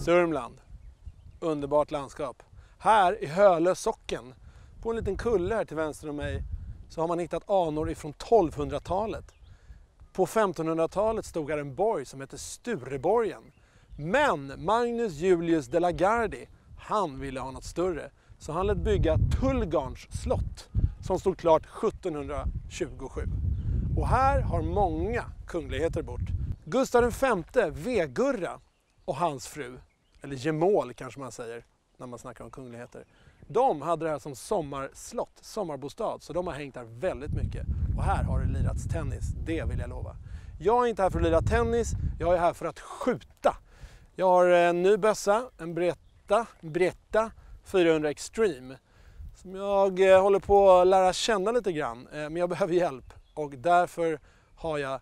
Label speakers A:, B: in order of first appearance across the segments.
A: Sörmland. Underbart landskap. Här i Hölö socken, på en liten kulle här till vänster om mig, så har man hittat anor ifrån 1200-talet. På 1500-talet stod här en borg som heter Stureborgen. Men Magnus Julius de la Gardie, han ville ha något större. Så han lät bygga Tullgarns slott som stod klart 1727. Och här har många kungligheter bort. Gustav V, V-Gurra och hans fru, eller gemål kanske man säger när man snackar om kungligheter. De hade det här som sommarslott, sommarbostad, så de har hängt där väldigt mycket. Och här har det lirats tennis, det vill jag lova. Jag är inte här för att lira tennis, jag är här för att skjuta. Jag har en ny bössa, en Bretta 400 Extreme, som jag håller på att lära känna lite grann, men jag behöver hjälp. Och därför har jag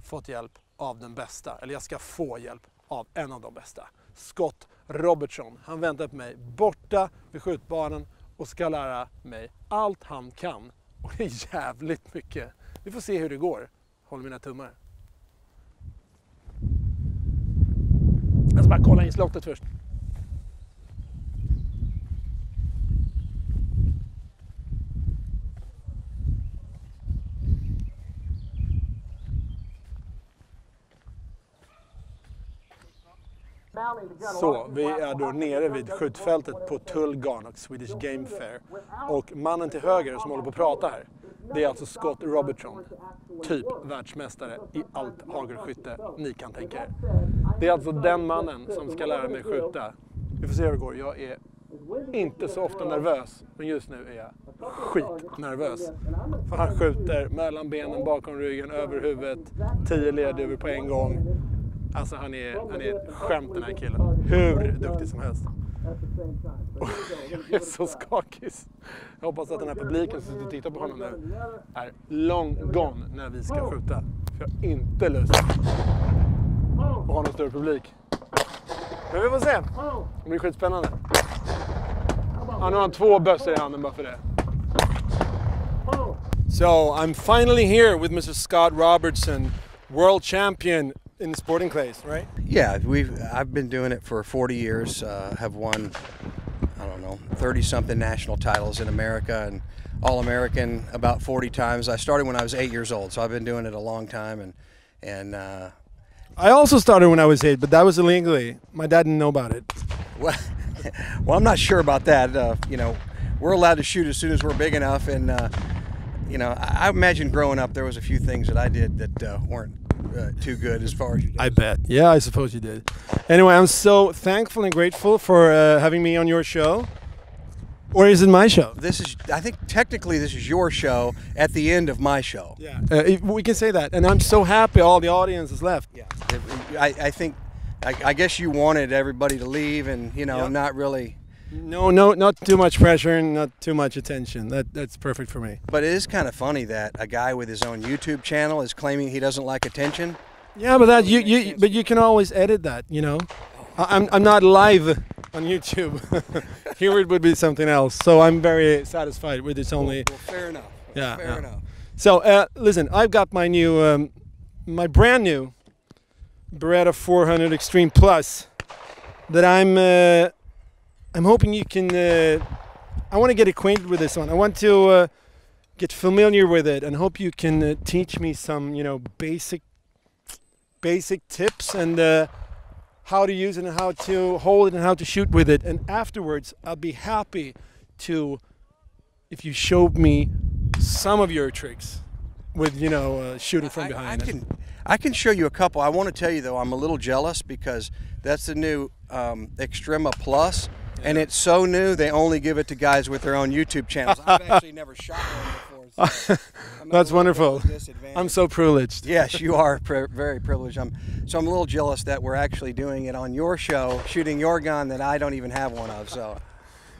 A: fått hjälp av den bästa, eller jag ska få hjälp av en av de bästa. Scott Robertson, han väntar på mig borta vid skjutbanan och ska lära mig allt han kan. Och det är jävligt mycket. Vi får se hur det går. Håll mina tummar. Jag ska bara kolla in slottet först. Så, vi är då nere vid skjutfältet på Tullgarn och Swedish Game Fair. Och mannen till höger som håller på att prata här, det är alltså Scott Robertson. Typ världsmästare i allt hagelskytte ni kan tänka er. Det är alltså den mannen som ska lära mig skjuta. Vi får se hur det går. Jag är inte så ofta nervös, men just nu är jag skitnervös. För han skjuter mellan benen, bakom ryggen, över huvudet, 10 lerduvor på en gång. Alltså han är ett skämt, den här killen. Hur duktig som helst. Och jag är så skakig. Jag hoppas att den här publiken som sitter och tittar på honom nu är long gone när vi ska skjuta. För jag har inte lust att ha någon större publik. Men vi får se. Det blir skitspännande. Han har 2 bössor i handen bara för det. So I'm finally here with Mr. Scott Robertson, world champion in the sporting clays, right?
B: Yeah, I've been doing it for 40 years. Have won, I don't know, 30-something national titles in America and All-American about 40 times. I started when I was 8 years old, so I've been doing it a long time. And
A: I also started when I was 8, but that was illegally. My dad didn't know about it.
B: Well, I'm not sure about that. You know, we're allowed to shoot as soon as we're big enough, and you know, I imagine growing up there was a few things that I did that weren't too good as far as you did.
A: I bet. Yeah, I suppose you did. Anyway, I'm so thankful and grateful for having me on your show. Or is it my show?
B: I think technically this is your show at the end of my show.
A: Yeah, we can say that. And I'm so happy all the audience is left.
B: Yeah, I think, I guess you wanted everybody to leave and, you know,
A: Yep.
B: not really.
A: No, not too much pressure and not too much attention. That's perfect for me.
B: But it is kind of funny that a guy with his own YouTube channel is claiming he doesn't like attention.
A: Yeah, but that you can always edit that, you know. I'm not live on YouTube. Here it would be something else. So I'm very satisfied with this only.
B: Well, fair enough.
A: Yeah.
B: Fair enough.
A: So listen, I've got my new, my brand new Började 400 Extreme Plus that I'm hoping you can. I want to get acquainted with this one. I want to get familiar with it, and hope you can teach me some, you know, basic tips and how to use it and how to hold it and how to shoot with it. And afterwards, I'll be happy to, if you showed me some of your tricks with, you know, shooting from behind.
B: I can show you a couple. I want to tell you though, I'm a little jealous because that's the new Extrema Plus. And it's so new, they only give it to guys with their own YouTube channels. I've actually never shot one before. So
A: That's wonderful. I'm so privileged.
B: Yes, you are very privileged. So I'm a little jealous that we're actually doing it on your show, shooting your gun that I don't even have one of. So,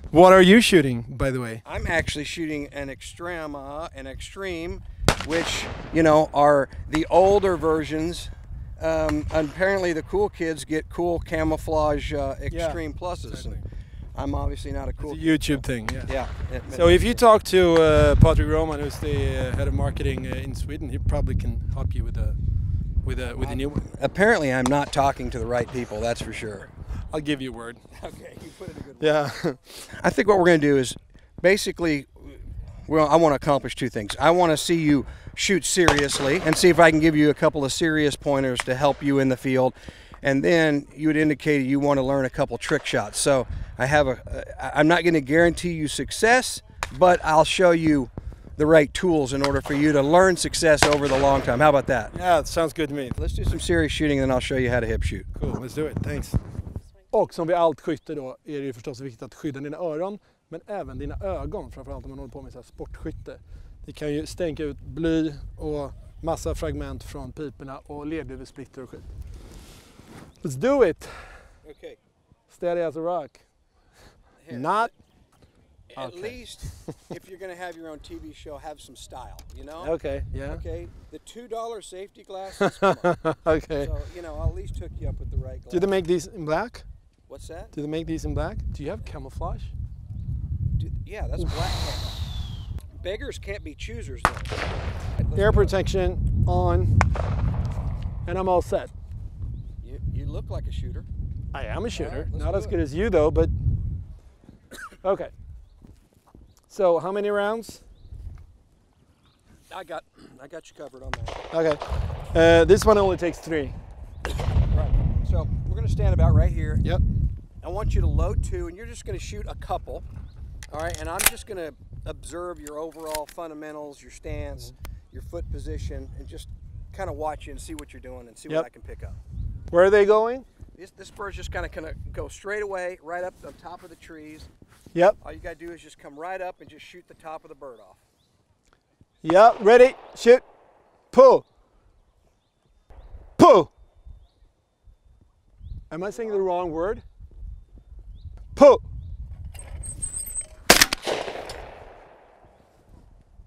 A: what are you shooting, by the way?
B: I'm actually shooting an Extreme, which, you know, are the older versions. Apparently the cool kids get cool camouflage Extreme Pluses. And I'm obviously not a cool.
A: It's a YouTube thing, yeah.
B: Yeah.
A: So if you talk to Patrick Roman, who's the head of marketing in Sweden, he probably can help you with a new one.
B: Apparently I'm not talking to the right people, that's for sure.
A: I'll give you a word.
B: Okay, you put it a good word.
A: Yeah.
B: I think what we're going to do is basically, well, I want to accomplish two things. I want to see you shoot seriously and see if I can give you a couple of serious pointers to help you in the field. And then you had indicated you want to learn a couple trick shots. So I'm not going to guarantee you success, but I'll show you the right tools in order for you to learn success over the long time. How about that?
A: Yeah, it sounds good to me.
B: Let's do some serious shooting and then I'll show you how to hip shoot.
A: Cool, let's do it. Thanks. Och som vid allt skytte då är det ju förstås viktigt att skydda dina öron, men även dina ögon, framförallt om man håller på med så här sportskytte. Det kan ju stänka ut bly och massa fragment från piporna och lerduvesplitter och skit. Let's do it!
B: Okay.
A: Steady as a rock.
B: Here.
A: Not...
B: At
A: Okay.
B: least, if you're going to have your own TV show, have some style, you know?
A: Okay, yeah.
B: Okay, the $2 safety glasses, come on.
A: Okay.
B: So, you know, I'll at least hook you up with the right glasses.
A: Do they make these in black?
B: What's that?
A: Do they make these in black? Do you have camouflage?
B: Yeah, that's black camo. Beggars can't be choosers, though.
A: Air protection on, and I'm all set.
B: You look like a shooter.
A: I am a shooter.
B: Let's
A: Not
B: do
A: as
B: it.
A: good as you though, but okay. So how many rounds?
B: I got you covered on that.
A: Okay. This one only takes 3.
B: Right. So we're going to stand about right here.
A: Yep.
B: I want you to load 2, and you're just going to shoot a couple. All right, and I'm just going to observe your overall fundamentals, your stance, your foot position, and just kind of watch you and see what you're doing and see what I can pick up.
A: Where are they going?
B: This bird's just kind of go straight away, right up on top of the trees.
A: Yep.
B: All you got to do is just come right up and just shoot the top of the bird off.
A: Yep. Ready? Shoot. Pull. Pull. Am I saying the wrong word? Pull.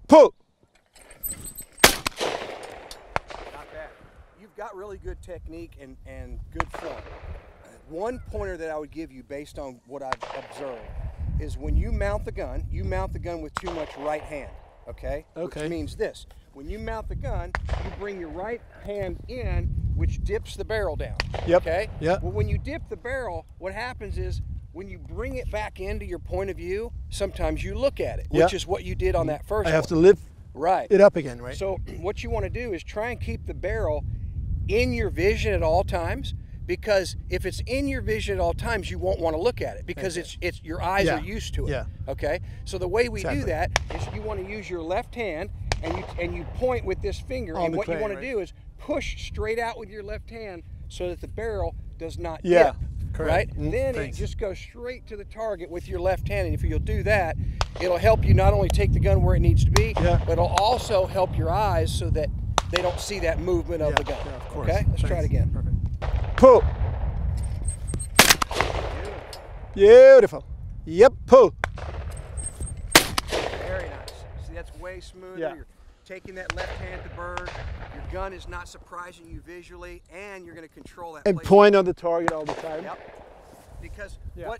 A: Pull.
B: Not bad. You've got really good technique and good flow. One pointer that I would give you based on what I've observed is when you mount the gun with too much right hand, okay?
A: Okay.
B: Which means this. When you mount the gun, you bring your right hand in, which dips the barrel down,
A: Yep.
B: okay?
A: Yep.
B: Well, when you dip the barrel, what happens is when you bring it back into your point of view, sometimes you look at it, which
A: Yep.
B: is what you did on that first
A: I have
B: one.
A: to lift
B: Right.
A: it up again, right?
B: So what you want to do is try and keep the barrel in your vision at all times, because if it's in your vision at all times, you won't want to look at it because it's your eyes are used to it.
A: Yeah.
B: Okay. So the way we
A: Exactly.
B: do that is you want to use your left hand and you point with this finger,
A: On
B: and
A: the
B: what you
A: crane,
B: want to
A: right?
B: do is push straight out with your left hand so that the barrel does not
A: Yeah,
B: dip.
A: correct.
B: Right? Then
A: Thanks.
B: it just goes straight to the target with your left hand, and if you'll do that, it'll help you not only take the gun where it needs to be, but it'll also help your eyes so that they don't see that movement of the gun.
A: Yeah, of course.
B: Okay, let's try it again.
A: Perfect. Pull. Beautiful. Yep, pull.
B: Very nice. See, that's way smoother.
A: Yeah.
B: You're taking that left hand at the bird. Your gun is not surprising you visually, and you're going to control that.
A: And
B: placement.
A: point on the target all the time.
B: Yep. Because
A: Yeah.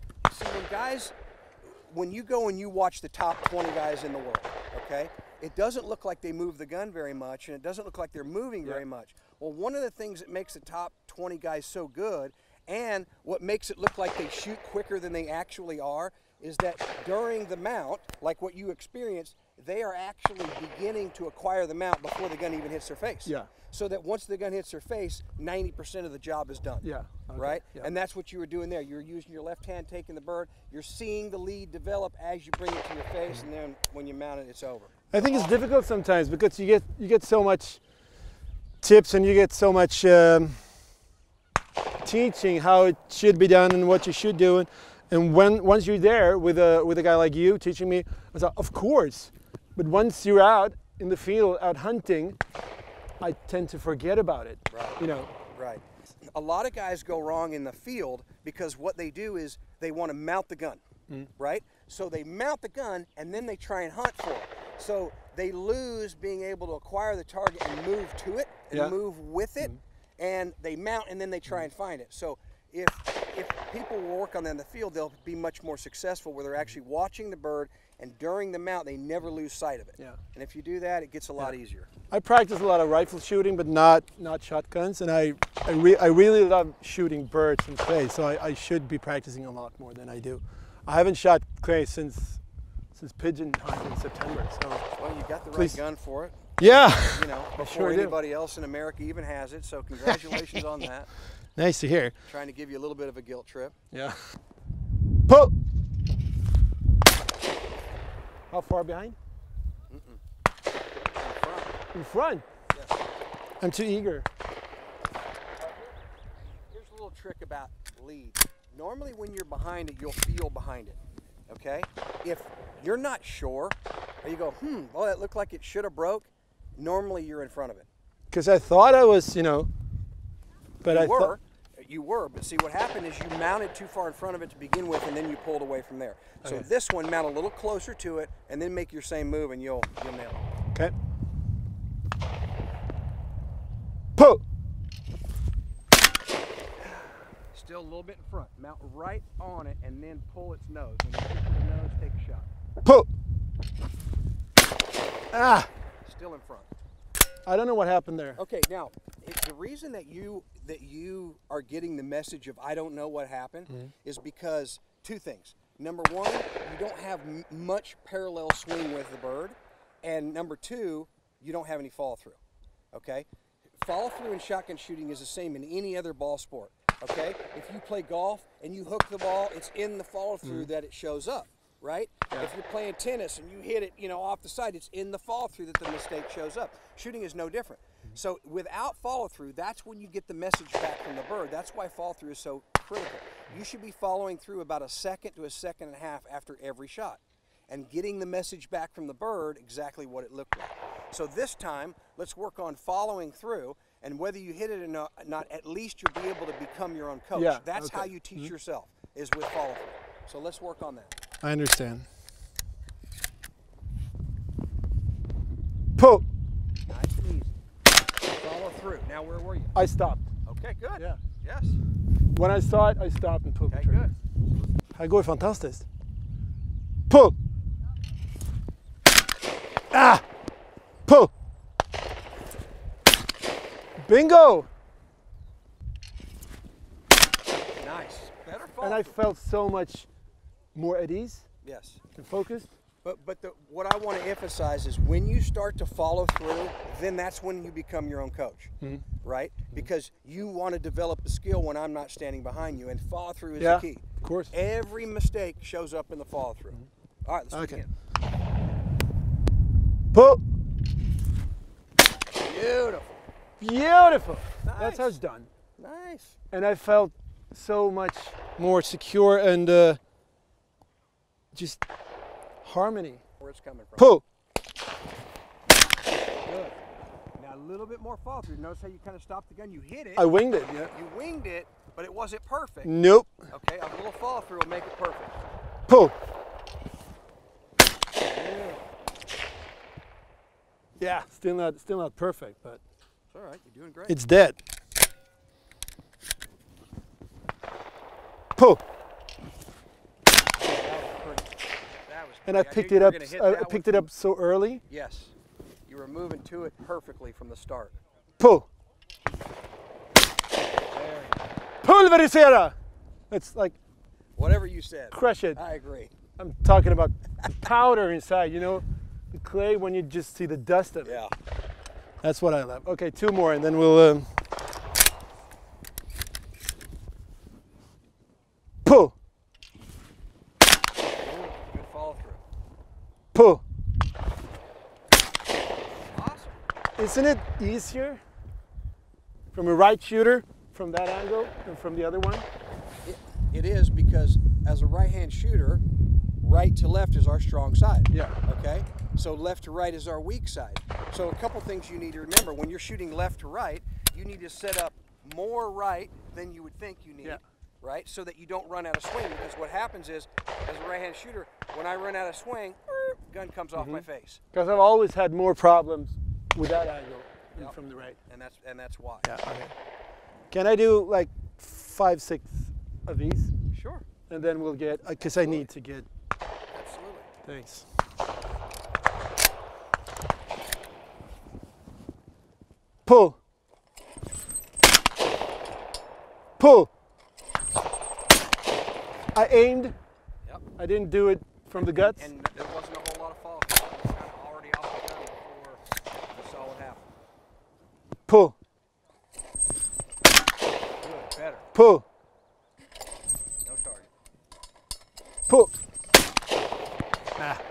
B: when you go and you watch the top 20 guys in the world, okay, it doesn't look like they move the gun very much, and it doesn't look like they're moving very much. Well, one of the things that makes the top 20 guys so good, and what makes it look like they shoot quicker than they actually are, is that during the mount, like what you experienced, they are actually beginning to acquire the mount before the gun even hits their face.
A: Yeah.
B: So that once the gun hits their face, 90% of the job is done.
A: Yeah. Okay.
B: Right?
A: Yeah.
B: And that's what you were doing there. You were using your left hand, taking the bird. You're seeing the lead develop as you bring it to your face, and then when you mount it, it's over.
A: I think it's difficult sometimes because you get so much tips and you get so much teaching how it should be done and what you should do, and once you're there with a guy like you teaching me, I was like, of course. But once you're out in the field, out hunting, I tend to forget about it.
B: Right.
A: You know.
B: Right. A lot of guys go wrong in the field because what they do is they want to mount the gun, right? So they mount the gun and then they try and hunt for it. So they lose being able to acquire the target and move to it and move with it, and they mount and then they try and find it. So if people will work on that in the field, they'll be much more successful where they're actually watching the bird and during the mount, they never lose sight of it.
A: Yeah.
B: And if you do that, it gets a lot easier.
A: I practice a lot of rifle shooting, but not shotguns, and I really love shooting birds and clay, so I should be practicing a lot more than I do. I haven't shot clay since pigeon hunt in September. So
B: well, you got the right gun for it.
A: Yeah.
B: You know, before anybody else in America even has it. So congratulations on that.
A: Nice to hear.
B: Trying to give you a little bit of a guilt trip.
A: Yeah. Pull. How far behind? In front.
B: Yes.
A: I'm too eager.
B: Here's a little trick about lead. Normally when you're behind it, you'll feel behind it, okay? If you're not sure, or you go, well, that looked like it should have broke, normally you're in front of it.
A: Because I thought I was, you know, but
B: You were, but see what happened is you mounted too far in front of it to begin with, and then you pulled away from there. So this one, mount a little closer to it, and then make your same move, and you'll nail it.
A: Okay. Pull.
B: Still a little bit in front. Mount right on it, and then pull its nose. When you get to the nose, take a shot.
A: Pull. Ah.
B: Still in front.
A: I don't know what happened there.
B: Okay, now the reason that you are getting the message of I don't know what happened is because two things. Number one, you don't have much parallel swing with the bird, and number two, you don't have any follow through. Okay, follow through in shotgun shooting is the same in any other ball sport. Okay, if you play golf and you hook the ball, it's in the follow through that it shows up. Right? Yeah. If you're playing tennis and you hit it, you know, off the side, it's in the follow through that the mistake shows up. Shooting is no different. So without follow through, that's when you get the message back from the bird. That's why follow through is so critical. You should be following through about a second to a second and a half after every shot and getting the message back from the bird exactly what it looked like. So this time, let's work on following through, and whether you hit it or not, at least you'll be able to become your own coach.
A: Yeah,
B: that's how you teach yourself, is with follow through. So let's work on that.
A: I understand. Pull.
B: Nice and easy. Follow through. Now where were you?
A: I stopped.
B: Okay, good.
A: Yeah.
B: Yes.
A: When I saw it, I stopped and pulled the
B: Okay,
A: trigger.
B: good.
A: Här går fantastiskt. Pull. Ah! Pull. Bingo!
B: Nice. Better follow
A: And I
B: through.
A: felt so much more at ease
B: Yes.
A: and focused.
B: But what I want to emphasize is when you start to follow through, then that's when you become your own coach, right? Because you want to develop the skill when I'm not standing behind you, and follow through is the key.
A: Of course.
B: Every mistake shows up in the follow through. All right, let's do it again.
A: Pull.
B: Beautiful.
A: Beautiful.
B: Nice.
A: That's how it's done.
B: Nice.
A: And I felt so much more secure and just harmony.
B: Where it's coming from.
A: Pull.
B: Good. Now a little bit more follow through. Notice how you kind of stopped the gun. You hit it.
A: I winged it, yeah.
B: You winged it, but it wasn't perfect.
A: Nope.
B: Okay, a little follow through will make it perfect.
A: Pull. Yeah, still not perfect, but
B: It's all right. You're doing great.
A: it's dead. Pull. And I picked it up. I picked it up so early.
B: Yes, you were moving to it perfectly from the start.
A: Pull.
B: There you go.
A: Pulverisera. It's like
B: Whatever you said.
A: crush it.
B: I agree.
A: I'm talking about the powder inside. You know, the clay when you just see the dust of it.
B: Yeah.
A: That's what I love. Okay, two more, and then we'll. Pull.
B: Good follow through.
A: Pull.
B: Awesome.
A: Isn't it easier from a right shooter from that angle than from the other one?
B: It is, because as a right-hand shooter, right to left is our strong side.
A: Yeah.
B: Okay? So left to right is our weak side. So a couple things you need to remember. When you're shooting left to right, you need to set up more right than you would think you need.
A: Yeah.
B: Right? So that you don't run out of swing. Because what happens is, as a right-hand shooter, when I run out of swing, gun comes off my face.
A: Because I've always had more problems with that angle than from the right.
B: And that's why.
A: Yeah. Okay. Can I do like 5-6 of these?
B: Sure.
A: And then we'll get, because I need to get.
B: Absolutely.
A: Thanks. Pull. Pull. I aimed.
B: Yep.
A: I didn't do it from the guts.
B: And there wasn't a whole lot of fall. It was kind of already off the gun before you saw what happened.
A: Pull.
B: Good, better.
A: Pull.
B: No target.
A: Pull. Ah.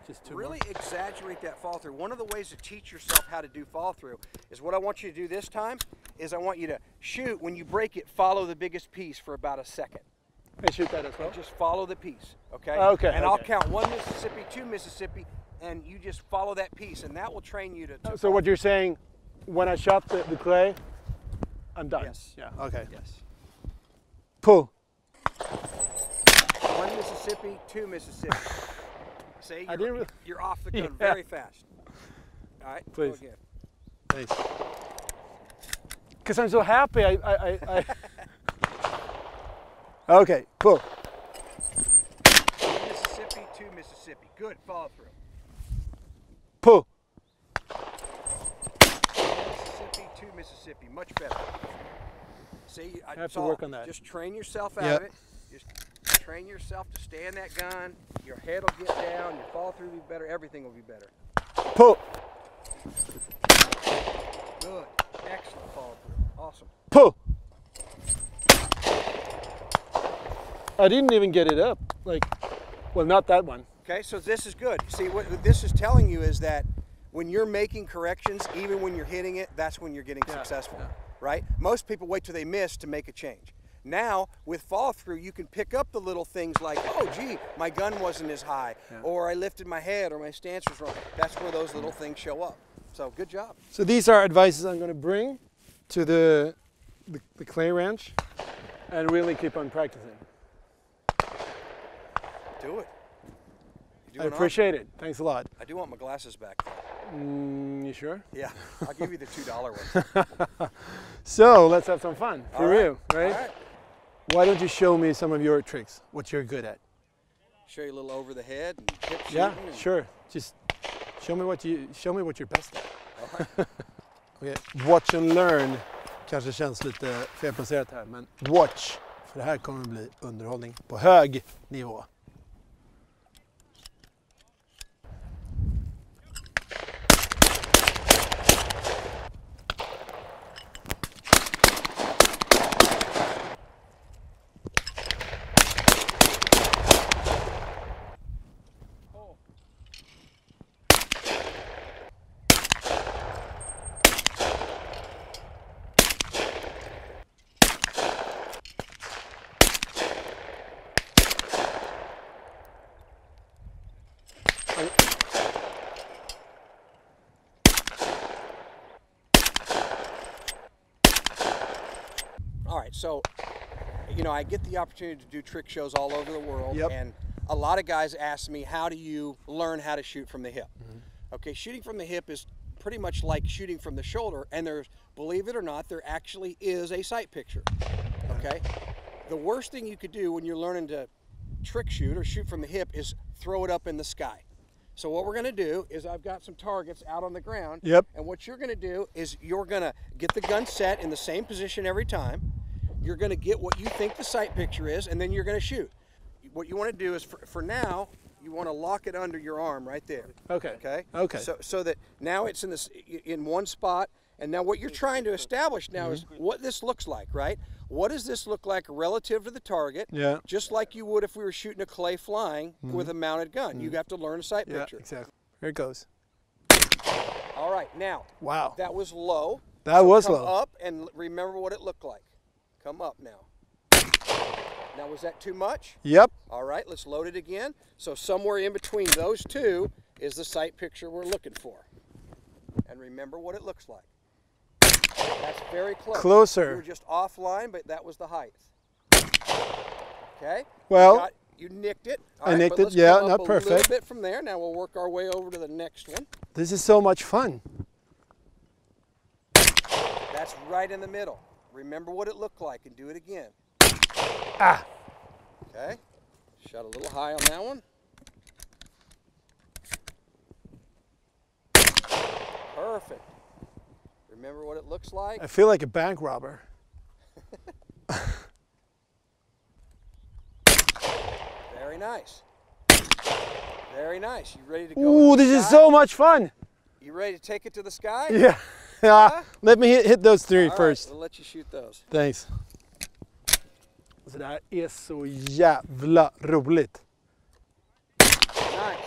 A: Just two
B: Really
A: more.
B: exaggerate that fall through. One of the ways to teach yourself how to do fall through is what I want you to do this time is I want you to shoot. When you break it, follow the biggest piece for about a second.
A: I shoot that as well.
B: And just follow the piece, okay?
A: Okay.
B: And
A: okay.
B: I'll count 1 Mississippi, 2 Mississippi, and you just follow that piece, and that will train you to
A: So what you're saying, when I shot the clay, I'm done.
B: Yes.
A: Yeah. Okay.
B: Yes.
A: Pull.
B: 1 Mississippi, 2 Mississippi. See,
A: I didn't really...
B: you're off the gun
A: Yeah.
B: very fast. All right,
A: Please.
B: go again.
A: Thanks. Because I'm so happy. I Okay, pull.
B: 1 Mississippi, 2 Mississippi. Good, follow through.
A: Pull.
B: 1 Mississippi, 2 Mississippi. Much better. See,
A: I have to work on that.
B: Just train yourself out
A: Yep.
B: of it. Just train yourself to stay in that gun. Your head will get down. Your fall through will be better. Everything will be better.
A: Pull.
B: Good. Excellent follow through. Awesome.
A: Pull. I didn't even get it up. Like, well, not that one.
B: Okay, so this is good. See, what this is telling you is that when you're making corrections, even when you're hitting it, that's when you're getting successful, right? Most people wait till they miss to make a change. Now, with fall through, you can pick up the little things like, oh, gee, my gun wasn't as high, or I lifted my head, or my stance was wrong. That's where those little things show up. So, good job.
A: So these are advices I'm going to bring to the clay ranch and really keep on practicing.
B: Do it.
A: I appreciate it. Thanks a lot.
B: I do want my glasses back.
A: You sure?
B: Yeah, I'll give you the $2 ones.
A: So let's have some fun for real, right?
B: All right.
A: Why don't you show me some of your tricks, what you're good at?
B: Show you a little over the head and hip shooting.
A: Yeah,
B: and...
A: sure. Just show me what you're best at.
B: All right.
A: Okay. Watch and learn kanske känns lite felplacerat här, men watch, för det här kommer att bli underhållning på hög nivå.
B: All right, so, you know, I get the opportunity to do trick shows all over the world,
A: Yep.
B: and a lot of guys ask me, how do you learn how to shoot from the hip? Okay, shooting from the hip is pretty much like shooting from the shoulder, and there's, believe it or not, there actually is a sight picture, okay? The worst thing you could do when you're learning to trick shoot or shoot from the hip is throw it up in the sky. So what we're gonna do is I've got some targets out on the ground,
A: Yep.
B: and what you're gonna do is you're gonna get the gun set in the same position every time. You're gonna get what you think the sight picture is, and then you're gonna shoot. What you wanna do is, for now, you wanna lock it under your arm right there.
A: Okay.
B: Okay?
A: Okay.
B: So that now it's in one spot, and now what you're trying to establish now is what this looks like, right? What does this look like relative to the target?
A: Yeah.
B: Just like you would if we were shooting a clay flying with a mounted gun. You have to learn a sight
A: Yeah,
B: picture.
A: exactly. Here it goes.
B: All right, now,
A: Wow.
B: that was low.
A: That was
B: Come
A: low.
B: up and remember what it looked like. Come up now. Now, was that too much?
A: Yep.
B: All right, let's load it again. So somewhere in between those two is the sight picture we're looking for. And remember what it looks like. That's very close.
A: Closer.
B: You were just offline, but that was the height. Okay?
A: Well,
B: you nicked it. All
A: I
B: right,
A: nicked
B: but
A: it,
B: let's
A: yeah,
B: come
A: not
B: up
A: perfect.
B: A little bit from there. Now we'll work our way over to the next one.
A: this is so much fun.
B: That's right in the middle. Remember what it looked like and do it again.
A: Ah.
B: Okay? Shot a little high on that one. Perfect. Remember what it looks like?
A: I feel like a bank robber.
B: Very nice. Very nice. You ready to go?
A: Ooh, this is so much fun.
B: You ready to take it to the sky?
A: Yeah. Let me hit those three first.
B: We'll let you shoot those.
A: Thanks. Så det här är så jävla roligt.
B: Nice.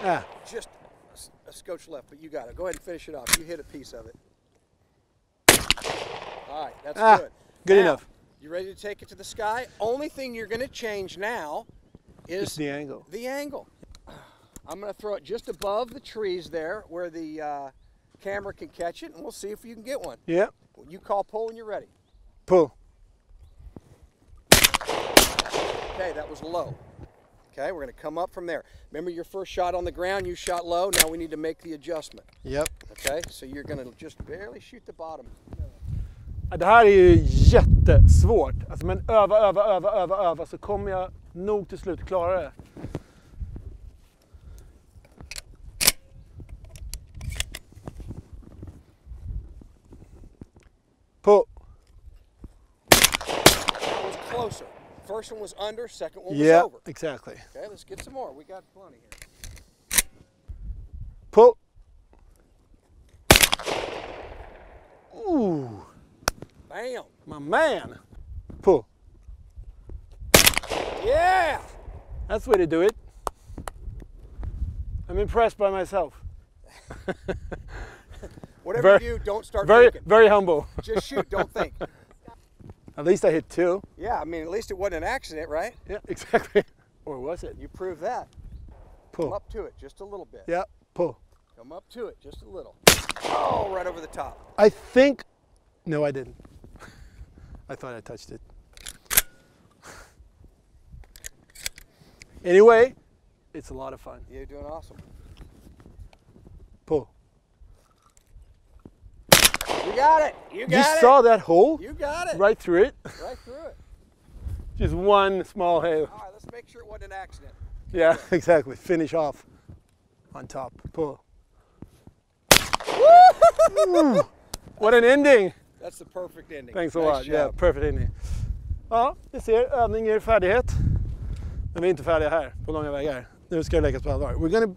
A: Ah.
B: Just a scotch left, but you got it. Go ahead and finish it off. You hit a piece of it. All right, that's good.
A: Good
B: now,
A: enough.
B: You ready to take it to the sky? Only thing you're going to change now is
A: Just the angle.
B: The angle. I'm going to throw it just above the trees there where the camera can catch it, and we'll see if you can get one.
A: Yeah.
B: You call pull when you're ready.
A: Pull.
B: Okay, that was low. Okay, we're going to come up from there. Remember your first shot on the ground, you shot low. Now we need to make the adjustment.
A: Yep.
B: Okay, so you're going to just barely shoot the bottom.
A: Det här är ju jättesvårt. Alltså, men öva så kommer jag nog till slut klara det. Pull.
B: That was closer. First one was under, second one was over.
A: Yeah, exactly.
B: Okay, let's get some more. We got plenty here.
A: Pull. Ooh.
B: Bam.
A: My man. Pull.
B: Yeah.
A: That's the way to do it. I'm impressed by myself.
B: Whatever you do, don't start thinking.
A: Very humble.
B: Just shoot, don't think.
A: At least I hit two.
B: Yeah, I mean, at least it wasn't an accident, right?
A: Yeah, exactly. Or was it?
B: You proved that.
A: Pull.
B: Come up to it just a little bit.
A: Yeah, pull.
B: Come up to it just a little. Oh, right over the top.
A: I think, no I didn't. I thought I touched it. Anyway, it's a lot of fun.
B: You're doing awesome.
A: Pull.
B: You got it. You got it.
A: You saw that hole?
B: You got it.
A: Right through it?
B: Right through it.
A: Just one small hail.
B: All right, let's make sure it wasn't an accident.
A: Yeah, exactly. Finish off on top. Pull. Ooh, what an ending!
B: That's the perfect ending.
A: Thanks a
B: nice
A: lot.
B: job.
A: Yeah, perfect ending. Ja, ni ser, övning ger färdighet. Men vi är inte färdiga här på långa vägar. Nu ska det läggas på allvar. We're gonna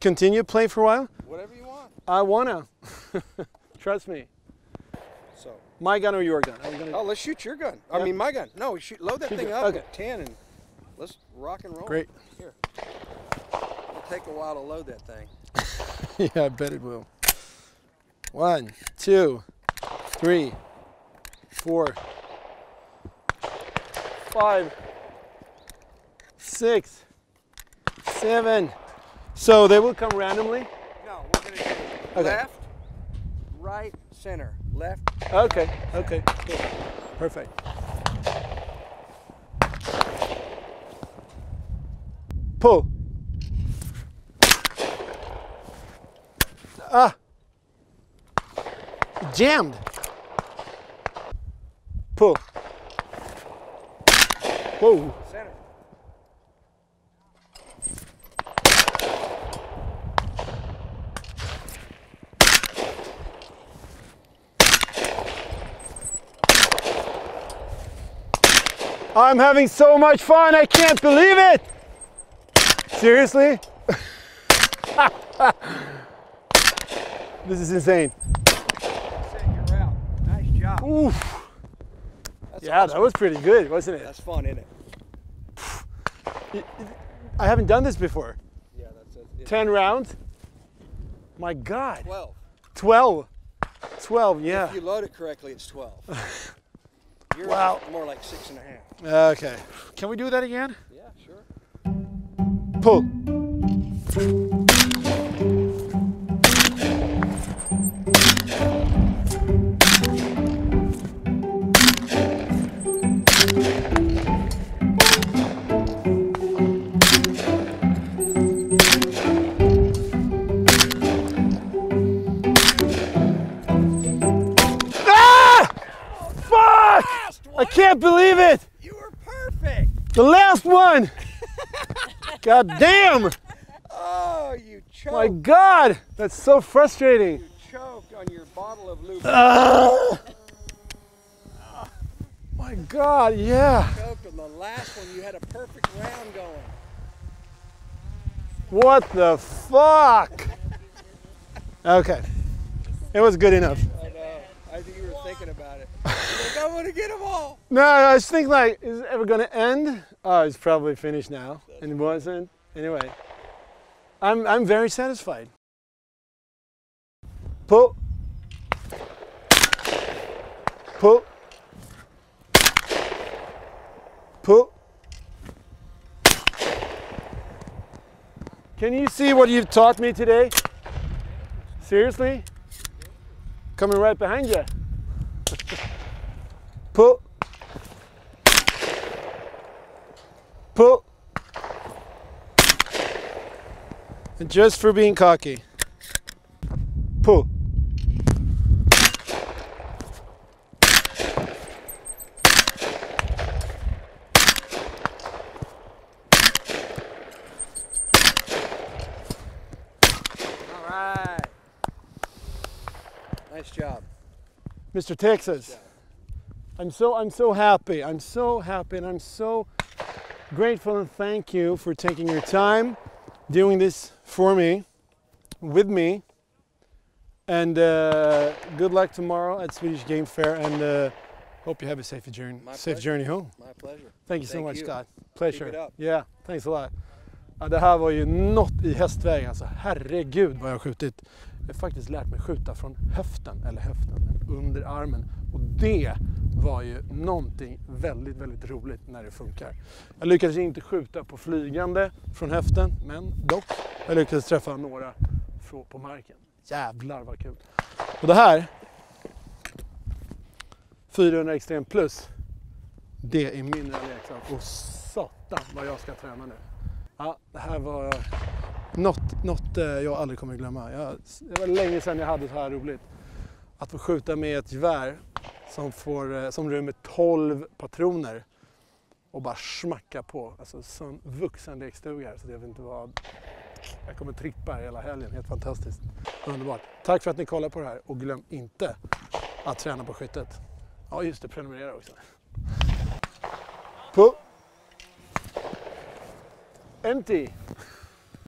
A: continue playing for a while.
B: Whatever you want.
A: I wanna. Trust me.
B: So.
A: My gun or your gun?
B: Oh, let's shoot your gun.
A: Yeah.
B: I mean, my gun. No, load that
A: Shoot
B: thing
A: it.
B: up
A: Okay.
B: at 10 and let's rock and roll.
A: Great.
B: Here. It'll take a while to load that thing.
A: Yeah, I bet it will. 1, 2, 3, 4, 5, 6, 7. So they will come randomly?
B: No, we're going to do left, right, center. Left.
A: Okay, okay, cool. Perfect. Pull. Ah. Jammed. Pull. Whoa.
B: Center.
A: I'm having so much fun, I can't believe it! Seriously? This is insane.
B: That's it, you're out. Nice job.
A: Oof.
B: That's
A: Yeah,
B: awesome.
A: that was pretty good, wasn't it?
B: That's fun, isn't it?
A: I haven't done this before.
B: Yeah, that's it.
A: 10 rounds? My God.
B: 12.
A: 12. 12, yeah.
B: If you load it correctly, it's 12. Yours
A: Wow.
B: is more like 6.5.
A: Okay. Can we do that again?
B: Yeah, sure.
A: Pull. I can't believe it!
B: You were perfect!
A: The last one! God damn!
B: Oh, you
A: My God, that's so frustrating.
B: You choked on your bottle of Lubbe.
A: My God, yeah.
B: You choked on the last one. You had a perfect round going.
A: What the fuck? Okay, it was good enough.
B: I know. I think you were thinking about it. You're like, I want to get them all.
A: No, I was thinking like, is it ever gonna end? Oh, it's probably finished now, and it wasn't. Anyway, I'm very satisfied. Pull. Pull. Pull. Can you see what you've taught me today? Seriously? Coming right behind you. Pull. Pull. And just for being cocky. Pull.
B: Nice job.
A: Mr. Texas, I'm so happy. I'm so happy, and I'm so grateful, and thank you for taking your time doing this for me, with me. And good luck tomorrow at Swedish Game Fair, and hope you have a safe journey home.
B: My pleasure.
A: Thank you so much,
B: you.
A: Scott. Pleasure.
B: Keep it up.
A: Yeah, thanks a lot. Ja, det här var ju något i hästväg, alltså. Herregud vad jag har skjutit. Jag har faktiskt lärt mig skjuta från höften, under armen. Och det var ju någonting väldigt, väldigt roligt när det funkar. Jag lyckades inte skjuta på flygande från höften, men dock, jag lyckades träffa några på marken. Jävlar vad kul. Och det här, 400 extrem plus, det är min leksak. Och satan vad jag ska träna nu. Ja, det här var något jag aldrig kommer glömma. Det var länge sedan jag hade så här roligt. Att få skjuta med ett gevär som rymmer 12 patroner och bara smacka på. Alltså sån vuxen lekstuga, så jag vet inte vad. Jag kommer trippa hela helgen, helt fantastiskt. Underbart. Tack för att ni kollar på det här, och glöm inte att träna på skyttet. Ja just det, prenumerera också. På. Empty.